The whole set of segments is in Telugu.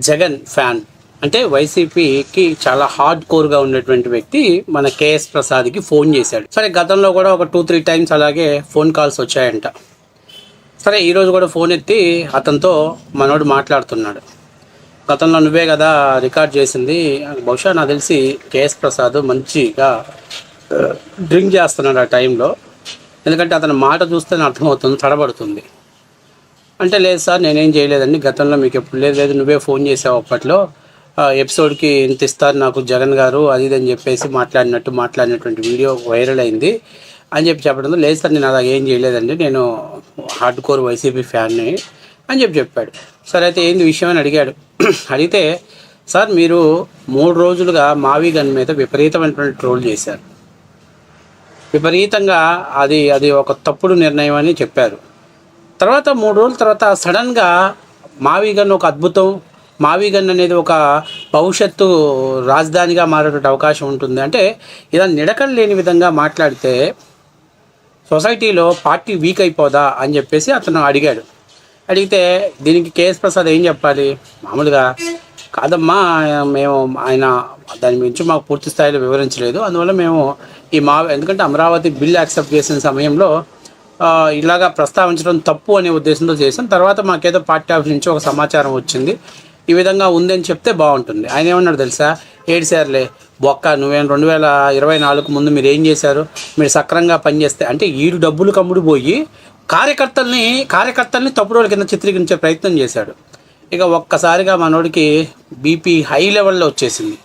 జగన్ ఫ్యాన్ అంటే వైసీపీకి చాలా హార్డ్ కోర్గా ఉన్నటువంటి వ్యక్తి మన కేఎస్ ప్రసాద్కి ఫోన్ చేశాడు. సరే గతంలో కూడా ఒక 2-3 టైమ్స్ అలాగే ఫోన్ కాల్స్ వచ్చాయంట. సరే ఈరోజు కూడా ఫోన్ ఎత్తి అతనితో మనోడు మాట్లాడుతున్నాడు. గతంలో నువ్వే కదా రికార్డ్ చేసింది, బహుశా నాకు తెలిసి కేఎస్ ప్రసాద్ మంచిగా డ్రింక్ చేస్తున్నాడు ఆ టైంలో, ఎందుకంటే అతని మాట చూస్తే అర్థమవుతుంది, తడబడుతుంది. అంటే లేదు సార్ నేనేం చేయలేదండి, గతంలో మీకు ఎప్పుడు లేదు నువ్వే ఫోన్ చేసావు, అప్పట్లో ఎపిసోడ్కి ఇంత ఇస్తారు నాకు జగన్ గారు అది ఇదని చెప్పేసి మాట్లాడినటువంటి వీడియో వైరల్ అయింది అని చెప్పడంతో లేదు సార్ నేను అలా ఏం చేయలేదండి, నేను హార్డ్ కోర్ వైసీపీ ఫ్యాన్ని అని చెప్పాడు. సరే అయితే ఏంది విషయం అని అడిగాడు. అడిగితే సార్ మీరు 3 రోజులుగా మావి గన్ మీద విపరీతమైనటువంటి ట్రోల్ చేశారు, విపరీతంగా అది ఒక తప్పుడు నిర్ణయం అని చెప్పారు. తర్వాత 3 రోజుల తర్వాత సడన్గా మావి గన్ ఒక అద్భుతం, మావి గన్ అనేది ఒక భవిష్యత్తు రాజధానిగా మారేటువంటి అవకాశం ఉంటుంది అంటే ఇలా నిడకలు లేని విధంగా మాట్లాడితే సొసైటీలో పార్టీ వీక్ అయిపోదా అని చెప్పేసి అతను అడిగాడు. అడిగితే దీనికి కేఎస్ ప్రసాద్ ఏం చెప్పాలి, మామూలుగా కాదమ్మా మేము ఆయన దాని గురించి మాకు పూర్తి స్థాయిలో వివరించలేదు, అందువల్ల మేము ఎందుకంటే అమరావతి బిల్ యాక్సెప్ట్ చేసిన సమయంలో ఇలాగా ప్రస్తావించడం తప్పు అనే ఉద్దేశంతో చేసాం, తర్వాత మాకేదో పార్టీ ఆఫీస్ నుంచి ఒక సమాచారం వచ్చింది, ఈ విధంగా ఉందని చెప్తే బాగుంటుంది. ఆయన ఏమన్నాడు తెలుసా, ఏడ్చారులే బొక్క, నువ్వేం 2024 ముందు మీరు ఏం చేశారు, మీరు సక్రంగా పనిచేస్తే అంటే ఈడు డబ్బులు కమ్ముడు పోయి కార్యకర్తల్ని తప్పుడు వాళ్ళ కింద చిత్రీకరించే ప్రయత్నం చేశాడు. ఇక ఒక్కసారిగా మనోడికి బీపీ హై లెవెల్లో వచ్చేసింది.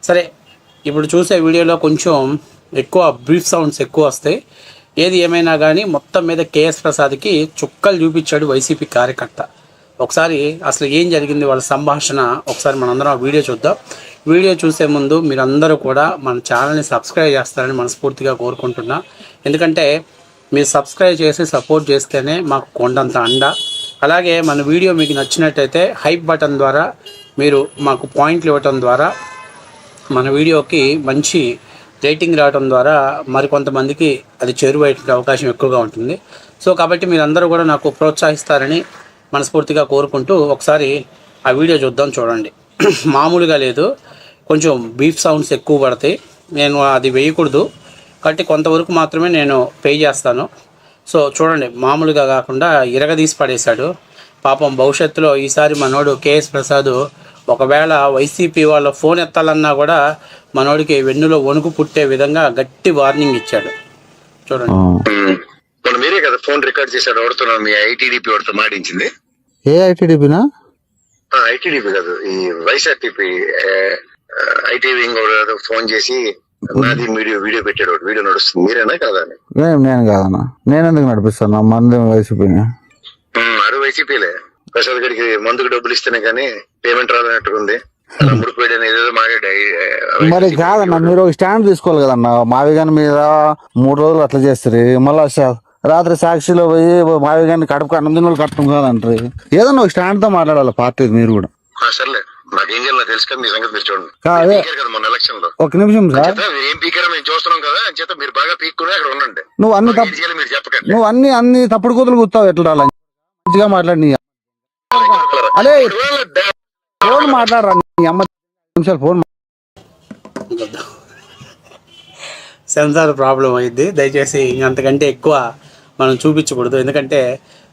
సరే ఇప్పుడు చూసే వీడియోలో కొంచెం ఎక్కువ బ్రీఫ్ సౌండ్స్ ఎక్కువ వస్తాయి. ఏది ఏమైనా కానీ మొత్తం మీద కేఎస్ ప్రసాద్కి చుక్కలు చూపించాడు వైసీపీ కార్యకర్త. ఒకసారి అసలు ఏం జరిగింది వాళ్ళ సంభాషణ ఒకసారి మనందరం ఆ వీడియో చూద్దాం. వీడియో చూసే ముందు మీరందరూ కూడా మన ఛానల్ని సబ్స్క్రైబ్ చేస్తారని మనస్ఫూర్తిగా కోరుకుంటున్నా. ఎందుకంటే మీరు సబ్స్క్రైబ్ చేసి సపోర్ట్ చేస్తేనే మాకు కొండంత అండ. అలాగే మన వీడియో మీకు నచ్చినట్టయితే హైప్ బటన్ ద్వారా మీరు మాకు పాయింట్లు ఇవ్వటం ద్వారా మన వీడియోకి మంచి రేటింగ్ రావడం ద్వారా మరికొంతమందికి అది చేరువయ్యే అవకాశం ఎక్కువగా ఉంటుంది. సో కాబట్టి మీరందరూ కూడా నాకు ప్రోత్సహిస్తారని మనస్ఫూర్తిగా కోరుకుంటూ ఒకసారి ఆ వీడియో చూద్దాం. చూడండి, మామూలుగా లేదు, కొంచెం బీఫ్ సౌండ్స్ ఎక్కువ పడతాయి, నేను అది వేయకూడదు కాబట్టి కొంతవరకు మాత్రమే నేను పే చేస్తాను. సో చూడండి, మామూలుగా కాకుండా ఇరగదీసి పడేశాడు పాపం. భవిష్యత్తులో ఈసారి మనోడు కేఎస్ ప్రసాద్ ఒకవేళ వైసీపీ వాళ్ళ ఫోన్ ఎత్తాలన్నా కూడా మనోడికి వెన్నులో వణుకు పుట్టే విధంగా గట్టి వార్నింగ్ ఇచ్చాడు. చూడండి, మీరే కదా ఫోన్ రికార్డ్ చేశాడు, ఎవడుతున్నా మీ ఐటీడీపీ వాడితో మాడించింది. ఏ ఐటీడీపీనా? ఐటీడీపీ కాదు, ఈ వైఎస్ఆర్టీపీ ఐటీవీ ఫోన్ చేసి నాది వీడియో పెట్టాడు, వీడియో నడుస్తుంది, మీరేనా కాదా? నేను కాదన్నా, నేను ఎందుకు నడిపిస్తాను, మంది వైసీపీని. అది వైసీపీలే, ప్రసాద్ గడికి మందుకు డబ్బులు ఇస్తేనే కానీ పేమెంట్ రాదన్నట్టుకుంది, ముడిపోయాడని ఏదో మాట్లాడి. మరి కాదన్నా, మీరు ఒక స్టాండ్ తీసుకోవాలి కదన్నా. మావిగాని మీద 3 రోజులు అట్లా చేస్తారు, మళ్ళా రాత్రి సాక్షిలో పోయి మావిగాని కడుపు అన్నం తిన్న కట్టడం కాదంటారు. ఏదన్నా ఒక స్టాండ్ తో మాట్లాడాలి పార్టీ మీరు కూడా. సర్లే, నాకేం చేయాలి తెలుసు కదా, మీ సంగతి మీరు చూడండి. మొన్న ఎలక్షన్ లో ఒక నిమిషం సార్, ఏం పీకారో మేము చూస్తున్నాం కదా అని చేత మీరు బాగా పీక్కుని అక్కడ ఉండండి. నువ్వు అన్ని తప్పుడు కూతురు కూర్తావు, ఎట్లా మంచిగా మాట్లాడి అదే ఫోన్ మాట్లాడరా నీ అమ్మ నిమిషాలు ఫోన్. సెన్సార్ ప్రాబ్లం అయింది, దయచేసి అంతకంటే ఎక్కువ మనం చూపించకూడదు, ఎందుకంటే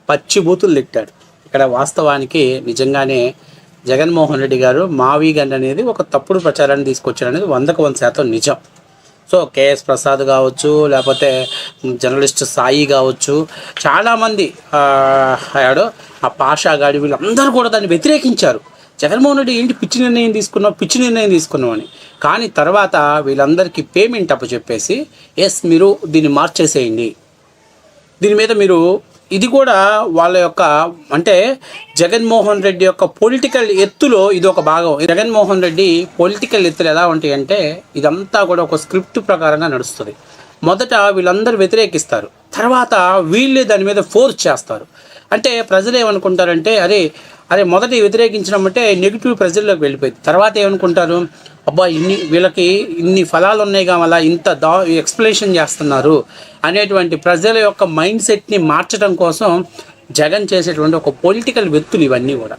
పచ్చి బూతులు తిట్టాడు ఇక్కడ. వాస్తవానికి నిజంగానే జగన్మోహన్ రెడ్డి గారు మావి గన్ అనేది ఒక తప్పుడు ప్రచారాన్ని తీసుకొచ్చారు అనేది 100% నిజం. సో కేఎస్ ప్రసాద్ కావచ్చు, లేకపోతే జర్నలిస్ట్ సాయి కావచ్చు, చాలామంది ఆ పాషా గాడి వీళ్ళందరూ కూడా దాన్ని వ్యతిరేకించారు. జగన్మోహన్ రెడ్డి ఏంటి పిచ్చి నిర్ణయం తీసుకున్నావు అని. కానీ తర్వాత వీళ్ళందరికీ పేమెంట్ అప్పచెప్పేసి మీరు దీన్ని మార్చేసేయండి, దీని మీద మీరు ఇది కూడా వాళ్ళ యొక్క అంటే జగన్మోహన్ రెడ్డి యొక్క పొలిటికల్ ఎత్తులో ఇది ఒక భాగం. జగన్మోహన్ రెడ్డి పొలిటికల్ ఎత్తులు ఎలా ఉంటాయంటే ఇదంతా కూడా ఒక స్క్రిప్ట్ ప్రకారంగా నడుస్తుంది. మొదట వీళ్ళందరూ వ్యతిరేకిస్తారు, తర్వాత వీళ్ళే దాని మీద ఫోర్స్ చేస్తారు. అంటే ప్రజలు ఏమనుకుంటారంటే అరే మొదట వ్యతిరేకించడం అంటే నెగిటివ్ ప్రజల్లోకి వెళ్ళిపోయింది. తర్వాత ఏమనుకుంటారు, అబ్బా వీళ్ళకి ఇన్ని ఫలాలు ఉన్నాయి కావాలా, ఇంత ఎక్స్ప్లెనేషన్ చేస్తున్నారు అనేటువంటి ప్రజల యొక్క మైండ్ సెట్ని మార్చడం కోసం జగన్ చేసేటువంటి ఒక పొలిటికల్ వ్యక్తులు ఇవన్నీ కూడా.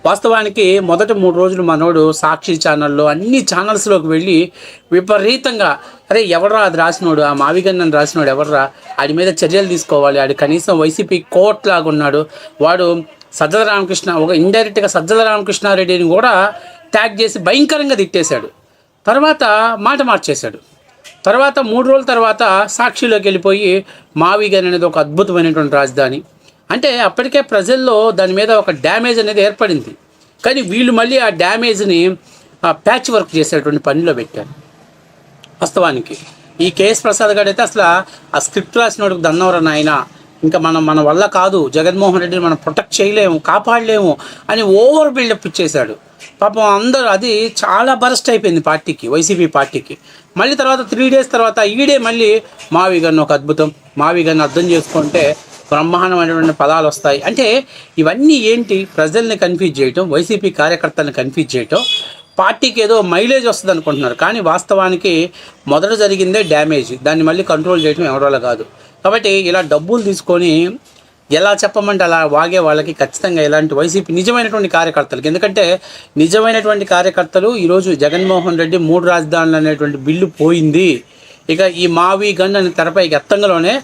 వాస్తవానికి మొదటి 3 రోజులు మనోడు సాక్షి ఛానల్లో అన్ని ఛానల్స్లోకి వెళ్ళి విపరీతంగా అరే ఎవర్రా అది రాసినోడు, ఆ మావిగన్నని రాసినోడు ఎవర్రా, ఆడి మీద చర్యలు తీసుకోవాలి, ఆడి కనీసం వైసీపీ కోర్ట్ లాగా ఉన్నాడు, వాడు సజ్జల రామకృష్ణ ఒక ఇండైరెక్ట్గా సజ్జల రామకృష్ణారెడ్డిని కూడా ట్యాగ్ చేసి భయంకరంగా తిట్టేశాడు. తర్వాత మాట మార్చేశాడు. తర్వాత 3 రోజుల తర్వాత సాక్షిలోకి వెళ్ళిపోయి మావిగన్ అనేది ఒక అద్భుతమైనటువంటి రాజధాని అంటే అప్పటికే ప్రజల్లో దాని మీద ఒక డ్యామేజ్ అనేది ఏర్పడింది. కానీ వీళ్ళు మళ్ళీ ఆ డ్యామేజ్ని ప్యాచ్ వర్క్ చేసేటువంటి పనిలో పెట్టారు. వాస్తవానికి ఈ కేఎస్ ప్రసాద్ గారు అయితే అసలు ఆ స్క్రిప్ట్ రాసినోడికి దన్నవర నాయన, ఇంకా మన వల్ల కాదు, జగన్మోహన్ రెడ్డిని మనం ప్రొటెక్ట్ చేయలేము, కాపాడలేము అని ఓవర్ బిల్డప్ ఇచ్చేశాడు. పాపం అందరూ అది చాలా బరస్ట్ అయిపోయింది పార్టీకి, వైసీపీ పార్టీకి. మళ్ళీ తర్వాత 3 days తర్వాత ఈడే మళ్ళీ మావిగన్ ఒక అద్భుతం, మావిగన్ అర్థం చేసుకుంటే బ్రహ్మాండమైనటువంటి పదాలు వస్తాయి అంటే ఇవన్నీ ఏంటి? ప్రజల్ని కన్ఫ్యూజ్ చేయటం, వైసీపీ కార్యకర్తలను కన్ఫ్యూజ్ చేయటం, పార్టీకి ఏదో మైలేజ్ వస్తుంది అనుకుంటున్నారు. కానీ వాస్తవానికి మొదట జరిగిందే డ్యామేజ్, దాన్ని మళ్ళీ కంట్రోల్ చేయడం ఎవరి కాదు. కాబట్టి ఇలా డబ్బులు తీసుకొని ఎలా చెప్పమంటే అలా వాగే వాళ్ళకి ఖచ్చితంగా ఇలాంటి వైసీపీ నిజమైనటువంటి కార్యకర్తలకి, ఎందుకంటే నిజమైనటువంటి కార్యకర్తలు ఈరోజు జగన్మోహన్ రెడ్డి 3 రాజధానులు అనేటువంటి బిల్లు పోయింది, ఇక ఈ మావిగన్ అనే తెరపైకి ఎత్తంగలోనే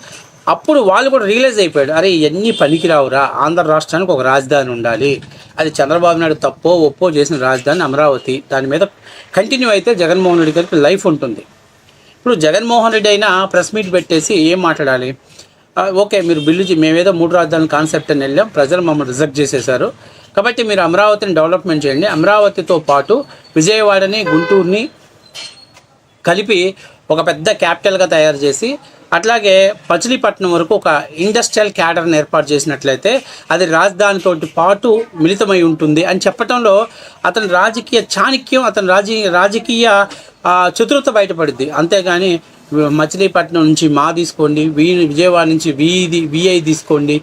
అప్పుడు వాళ్ళు కూడా రియలైజ్ అయిపోయాడు, అరే ఇవన్నీ పనికిరావురా, ఆంధ్ర రాష్ట్రానికి ఒక రాజధాని ఉండాలి, అది చంద్రబాబు నాయుడు తప్పో ఒప్పో చేసిన రాజధాని అమరావతి, దాని మీద కంటిన్యూ అయితే జగన్మోహన్ రెడ్డి గారికి లైఫ్ ఉంటుంది. ఇప్పుడు జగన్మోహన్ రెడ్డి అయినా ప్రెస్ మీట్ పెట్టేసి ఏం మాట్లాడాలి? ఓకే మీరు బిల్లు మేమేదో 3 రాజధానుల కాన్సెప్ట్ అని వెళ్ళాం, ప్రజలు మమ్మల్ని రిజెక్ట్ చేసేశారు, కాబట్టి మీరు అమరావతిని డెవలప్మెంట్ చేయండి, అమరావతితో పాటు విజయవాడని గుంటూరుని కలిపి ఒక పెద్ద క్యాపిటల్గా తయారు చేసి అట్లాగే మచిలీపట్నం వరకు ఒక ఇండస్ట్రియల్ క్యాడర్ని ఏర్పాటు చేసినట్లయితే అది రాజధానితోటి పాటు మిళితమై ఉంటుంది అని చెప్పడంలో అతని రాజకీయ చాణక్యం, అతని రాజకీయ చతురత బయటపడింది. అంతేగాని మచిలీపట్నం నుంచి మా తీసుకోండి, విజయవాడ నుంచి విఐ తీసుకోండి,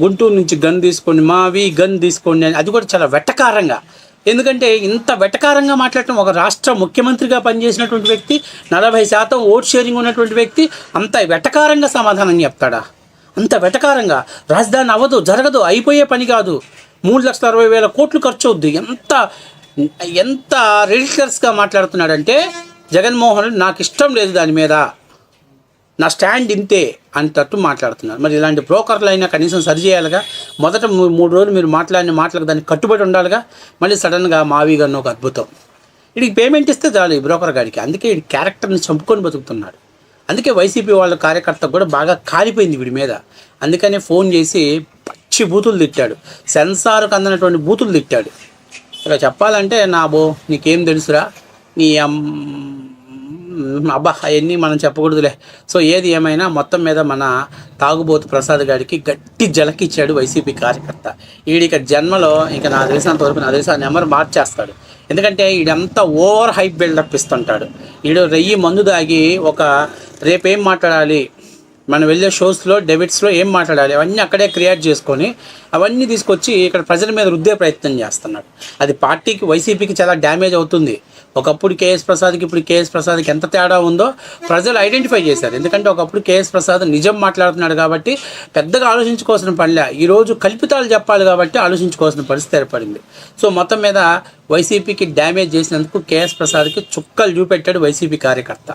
గుంటూరు నుంచి గన్ తీసుకోండి, మావి గన్ తీసుకోండి అని, అది కూడా చాలా వెట్టకారంగా. ఎందుకంటే ఇంత వెటకారంగా మాట్లాడటం, ఒక రాష్ట్ర ముఖ్యమంత్రిగా పనిచేసినటువంటి వ్యక్తి, 40% ఓట్ షేరింగ్ ఉన్నటువంటి వ్యక్తి అంత వెటకారంగా సమాధానం చెప్తాడా? అంత వెటకారంగా రాజధాని అవ్వదు, జరగదు, అయిపోయే పని కాదు, 3,60,000 కోట్లు ఖర్చు అవుద్ది, ఎంత రెడిక్యులస్గా మాట్లాడుతున్నాడంటే జగన్మోహన్ రెడ్డి నాకు ఇష్టం లేదు దాని మీద, నా స్టాండ్ ఇంతే అంతట్టు మాట్లాడుతున్నారు. మరి ఇలాంటి బ్రోకర్లు అయినా కనీసం సరి చేయాలిగా. మొదట 3 రోజులు మీరు మాట్లాడిన మాటలకు దానికి కట్టుబడి ఉండాలిగా. మళ్ళీ సడన్గా మావిగన్ ఒక అద్భుతం, వీడికి పేమెంట్ ఇస్తే చాలు ఈ బ్రోకర్ గాడికి. అందుకే వీడి క్యారెక్టర్ని చంపుకొని బతుకుతున్నాడు. అందుకే వైసీపీ వాళ్ళ కార్యకర్త కూడా బాగా కాలిపోయింది వీడి మీద. అందుకనే ఫోన్ చేసి పచ్చి బూతులు తిట్టాడు, సెన్సార్కు అందనటువంటి బూతులు తిట్టాడు. ఇక చెప్పాలంటే నీకేం తెలుసురా నీ అబ్బా అవన్నీ మనం చెప్పకూడదులే. సో ఏది ఏమైనా మొత్తం మీద మన తాగుబోతు ప్రసాద్ గారికి గట్టి జలకిచ్చాడు వైసీపీ కార్యకర్త. వీడిక జన్మలో ఇంకా నాకు తెలిసినంతవరకు ఆ నెంబర్ మార్చేస్తాడు. ఎందుకంటే వీడంతా ఓవర్ హైప్ బిల్డప్ ఇస్తుంటాడు. వీడు రెయ్యి మందు దాగి రేపేం మాట్లాడాలి, మనం వెళ్ళే షోస్లో డెబిట్స్లో ఏం మాట్లాడాలి అవన్నీ అక్కడే క్రియేట్ చేసుకొని అవన్నీ తీసుకొచ్చి ఇక్కడ ప్రజల మీద రుద్దే ప్రయత్నం చేస్తున్నాడు. అది పార్టీకి, వైసీపీకి చాలా డ్యామేజ్ అవుతుంది. ఒకప్పుడు కేఎస్ ప్రసాద్కి ఇప్పుడు కేఎస్ ప్రసాద్కి ఎంత తేడా ఉందో ప్రజలు ఐడెంటిఫై చేశారు. ఎందుకంటే ఒకప్పుడు కేఎస్ ప్రసాద్ నిజం మాట్లాడుతున్నాడు కాబట్టి పెద్దగా ఆలోచించుకోవాల్సిన పనిలే, ఈరోజు కల్పితాలు చెప్పాలి కాబట్టి ఆలోచించుకోవాల్సిన పరిస్థితి ఏర్పడింది. సో మొత్తం మీద వైసీపీకి డ్యామేజ్ చేసినందుకు కేఎస్ ప్రసాద్కి చుక్కలు చూపెట్టాడు వైసీపీ కార్యకర్త.